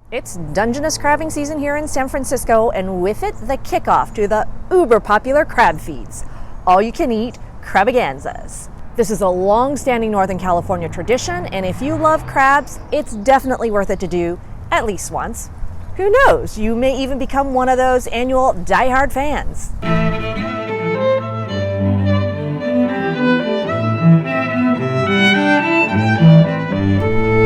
It's Dungeness crabbing season here in San Francisco, and with it, the kickoff to the uber popular crab feeds. All you can eat Crab-aganzas. This is a long-standing Northern California tradition, and if you love crabs, it's definitely worth it to do at least once. Who knows, you may even become one of those annual die-hard fans.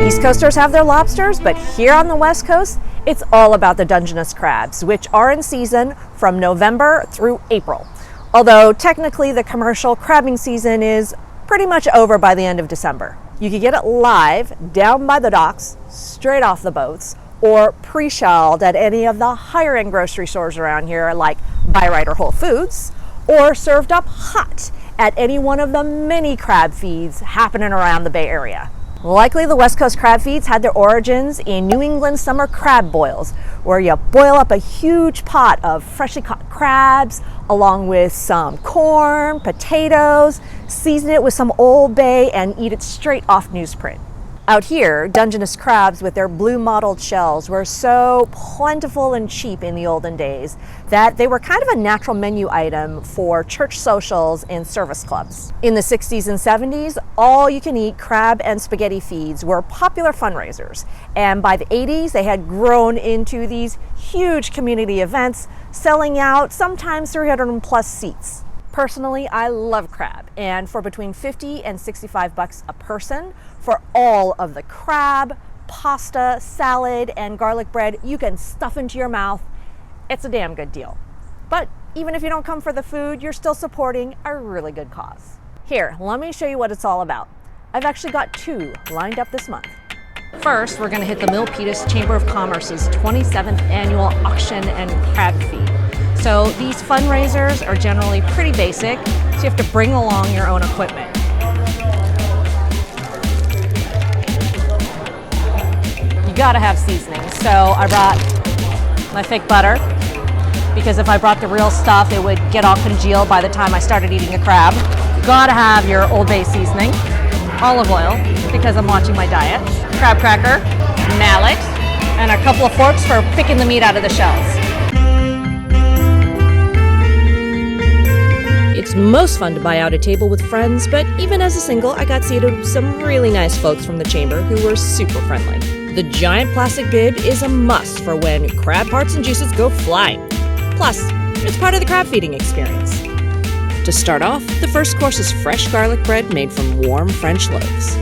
East Coasters have their lobsters, but here on the West Coast, it's all about the Dungeness crabs, which are in season from November through April. Although technically the commercial crabbing season is pretty much over by the end of December. You can get it live down by the docks, straight off the boats, or pre-shelled at any of the higher end grocery stores around here like Buy Right or Whole Foods, or served up hot at any one of the many crab feeds happening around the Bay Area. Likely the West Coast crab feeds had their origins in New England summer crab boils, where you boil up a huge pot of freshly caught crabs along with some corn, potatoes, season it with some Old Bay, and eat it straight off newsprint. Out here, Dungeness crabs with their blue mottled shells were so plentiful and cheap in the olden days that they were kind of a natural menu item for church socials and service clubs. In the 60s and 70s, all-you-can-eat crab and spaghetti feeds were popular fundraisers, and by the 80s, they had grown into these huge community events, selling out sometimes 300 plus seats. Personally, I love crab, and for between $50 and $65 a person for all of the crab, pasta, salad, and garlic bread you can stuff into your mouth, it's a damn good deal. But even if you don't come for the food, you're still supporting a really good cause. Here, let me show you what it's all about. I've actually got two lined up this month. First, we're going to hit the Milpitas Chamber of Commerce's 27th annual auction and crab feed. So these fundraisers are generally pretty basic, so you have to bring along your own equipment. You gotta have seasoning. So I brought my fake butter, because if I brought the real stuff, it would get all congealed by the time I started eating the crab. You gotta have your Old Bay seasoning, olive oil, because I'm watching my diet, crab cracker, mallet, and a couple of forks for picking the meat out of the shells. It's most fun to buy out a table with friends, but even as a single, I got seated with some really nice folks from the chamber who were super friendly. The giant plastic bib is a must for when crab hearts and juices go flying. Plus, it's part of the crab feeding experience. To start off, the first course is fresh garlic bread made from warm French loaves.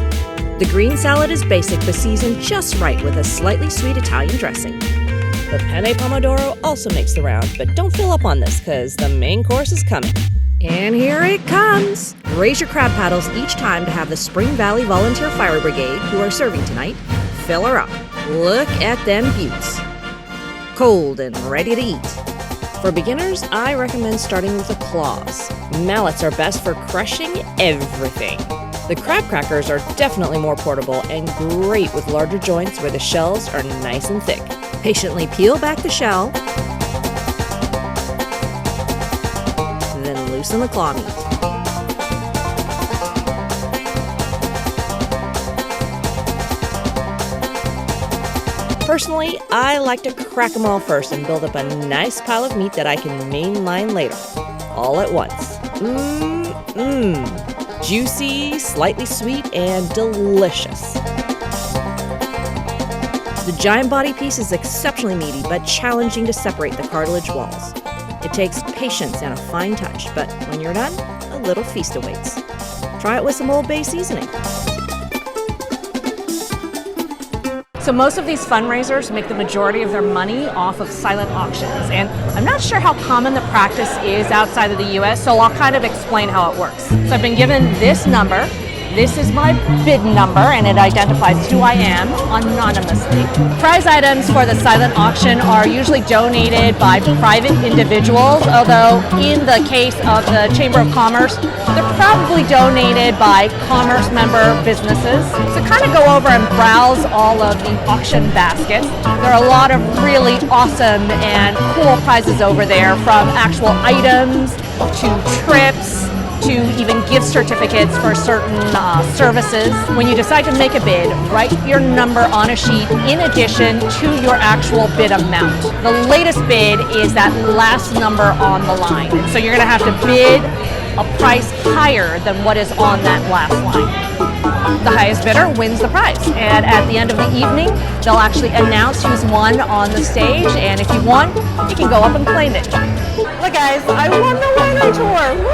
The green salad is basic but seasoned just right with a slightly sweet Italian dressing. The penne pomodoro also makes the round, but don't fill up on this because the main course is coming. And here it comes! Raise your crab paddles each time to have the Spring Valley Volunteer Fire Brigade, who are serving tonight, fill her up. Look at them buttes. Cold and ready to eat. For beginners, I recommend starting with the claws. Mallets are best for crushing everything. The crab crackers are definitely more portable and great with larger joints where the shells are nice and thick. Patiently peel back the shell, then loosen the claw meat. Personally, I like to crack them all first and build up a nice pile of meat that I can mainline later, all at once. Juicy, slightly sweet, and delicious. The giant body piece is exceptionally meaty but challenging to separate the cartilage walls. It takes patience and a fine touch, but when you're done, a little feast awaits. Try it with some Old Bay seasoning. So most of these fundraisers make the majority of their money off of silent auctions, and I'm not sure how common the practice is outside of the US, so I'll kind of explain how it works. So I've been given this number. This is my bid number, and it identifies who I am anonymously. Prize items for the silent auction are usually donated by private individuals, although in the case of the Chamber of Commerce, they're probably donated by commerce member businesses. So kind of go over and browse all of the auction baskets. There are a lot of really awesome and cool prizes over there, from actual items to trips to even gift certificates for certain services. When you decide to make a bid, write your number on a sheet in addition to your actual bid amount. The latest bid is that last number on the line. And so you're going to have to bid a price higher than what is on that last line. The highest bidder wins the prize. And at the end of the evening, they'll actually announce who's won on the stage. And if you won, you can go up and claim it. Look guys, I won the winery tour. Woo!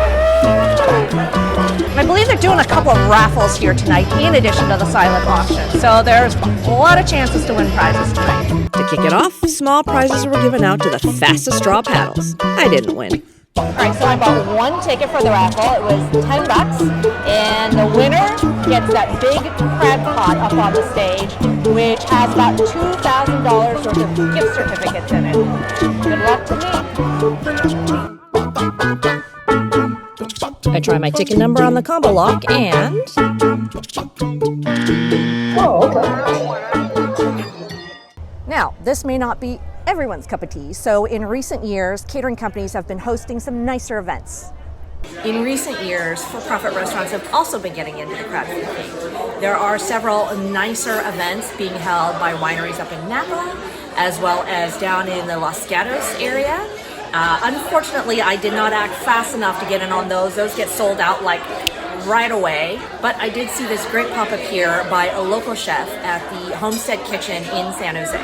I believe they're doing a couple of raffles here tonight in addition to the silent auction. So there's a lot of chances to win prizes tonight. To kick it off, small prizes were given out to the fastest straw paddles. I didn't win. All right, so I bought one ticket for the raffle. It was $10, and the winner gets that big crab pot up on the stage, which has about $2,000 worth of gift certificates in it. Good luck to me. I try my ticket number on the combo lock and... Now, this may not be everyone's cup of tea, so in recent years, catering companies have been hosting some nicer events. In recent years, for-profit restaurants have also been getting into the crab food game. There are several nicer events being held by wineries up in Napa, as well as down in the Los Gatos area. Unfortunately, I did not act fast enough to get in on those. Those get sold out like right away, but I did see this great pop-up here by a local chef at the Homestead Kitchen in San Jose.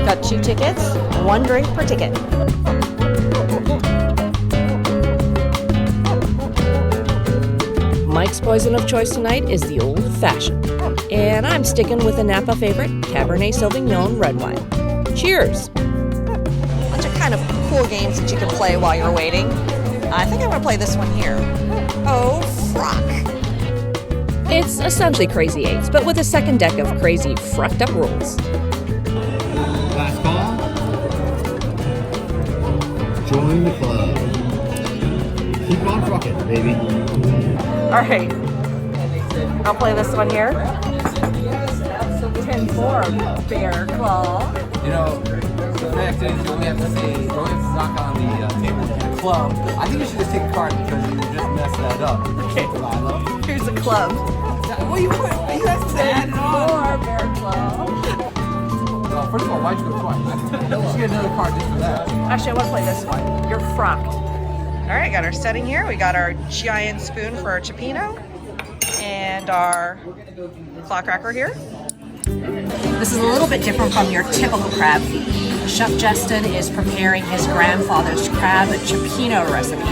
Got 2 tickets, 1 drink per ticket. Mike's poison of choice tonight is the old-fashioned, and I'm sticking with a Napa favorite, Cabernet Sauvignon red wine. Cheers! Bunch of kind of cool games that you can play while you're waiting. I think I'm gonna play this one here. Oh, frock! It's essentially Crazy Eights, but with a second deck of crazy, frucked up rules. Last call. Join the club. Keep on trucking, baby. All right, I'll play this one here. 10-4, Bear Claw. You know, so the next thing is you only have to say, you only have to knock on the table, the club. I think you should just take a card because you just messed that up. Okay. Delilah. Here's a club. Well, you have to add it on. 4, Bear Claw. Well, first of all, why'd you go twice? You should get another card just for that. Actually, I want to play this one. You're frocked. All right, got our setting here. We got our giant spoon for our cioppino and our claw cracker here. This is a little bit different from your typical crab feed. Chef Justin is preparing his grandfather's crab cioppino recipe.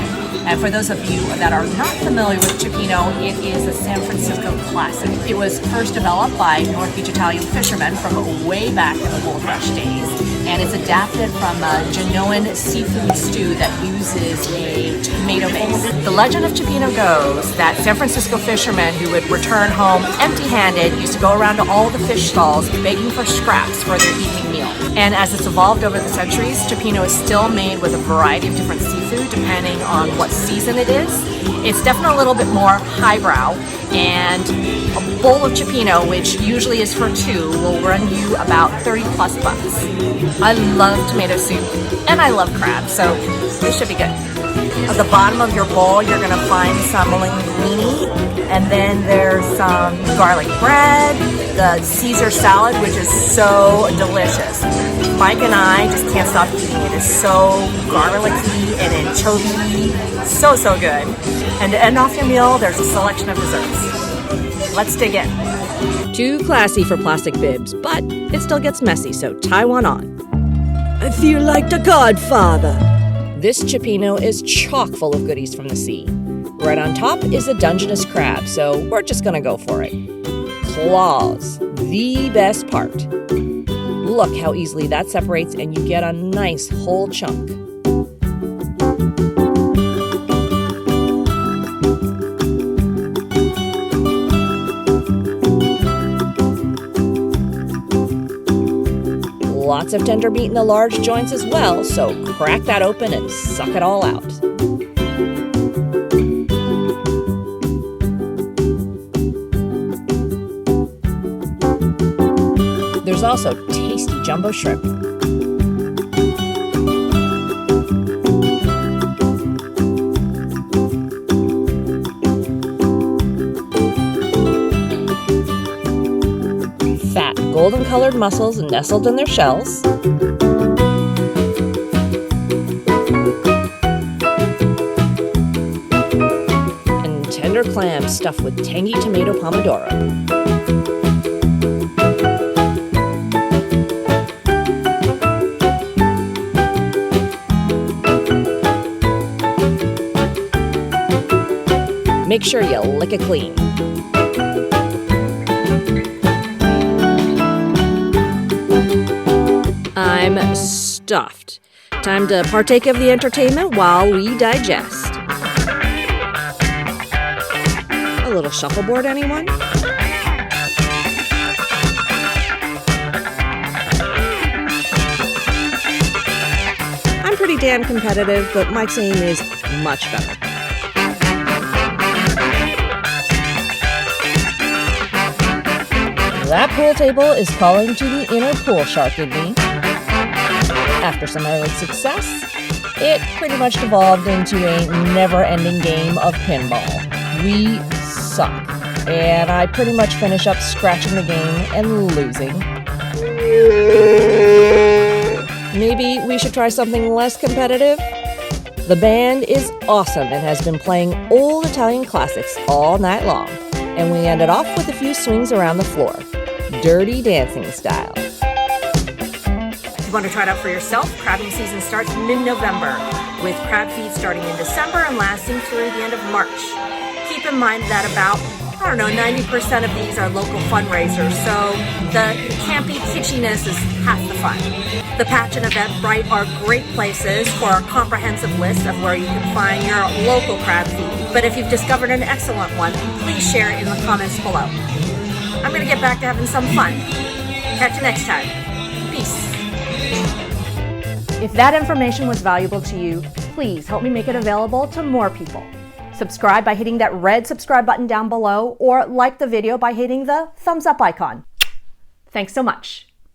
And for those of you that are not familiar with cioppino, it is a San Francisco classic. It was first developed by North Beach Italian fishermen from way back in the Gold Rush days. And it's adapted from a Genoan seafood stew that uses a tomato base. The legend of cioppino goes that San Francisco fishermen who would return home empty-handed used to go around to all the fish stalls begging for scraps for their evening meal. And as it's evolved over the centuries, cioppino is still made with a variety of different seafood depending on what season it is. It's definitely a little bit more highbrow, and a bowl of cioppino, which usually is for 2, will run you about 30 plus bucks. I love tomato soup and I love crab, so this should be good. At the bottom of your bowl, you're gonna find some linguine, and then there's some garlic bread, the Caesar salad, which is so delicious. Mike and I just can't stop eating. It is so garlicky and anchovy, so good. And to end off your meal, there's a selection of desserts. Let's dig in. Too classy for plastic bibs, but it still gets messy, so tie one on. I feel like the Godfather. This cioppino is chock full of goodies from the sea. Right on top is a Dungeness crab, so we're just gonna go for it. Claws, the best part. Look how easily that separates and you get a nice whole chunk. Lots of tender meat in the large joints as well, so crack that open and suck it all out. also tasty jumbo shrimp. Fat, golden-colored mussels nestled in their shells. And tender clams stuffed with tangy tomato pomodoro. Make sure you lick it clean. I'm stuffed. Time to partake of the entertainment while we digest. A little shuffleboard, anyone? I'm pretty damn competitive, but Mike's aim is much better. That pool table is calling to the inner pool shark in me. After some early success, it pretty much devolved into a never-ending game of pinball. We suck, and I pretty much finish up scratching the game and losing. Maybe we should try something less competitive? The band is awesome and has been playing old Italian classics all night long, and we ended off with a few swings around the floor. Dirty dancing style. If you want to try it out for yourself, crabbing season starts mid-November, with crab feeds starting in December and lasting through the end of March. Keep in mind that about, 90% of these are local fundraisers, so the campy kitschiness is half the fun. The Patch and Eventbrite are great places for a comprehensive list of where you can find your local crab feed. But if you've discovered an excellent one, please share it in the comments below. I'm going to get back to having some fun. Catch you next time. Peace. If that information was valuable to you, please help me make it available to more people. Subscribe by hitting that red subscribe button down below, or like the video by hitting the thumbs up icon. Thanks so much.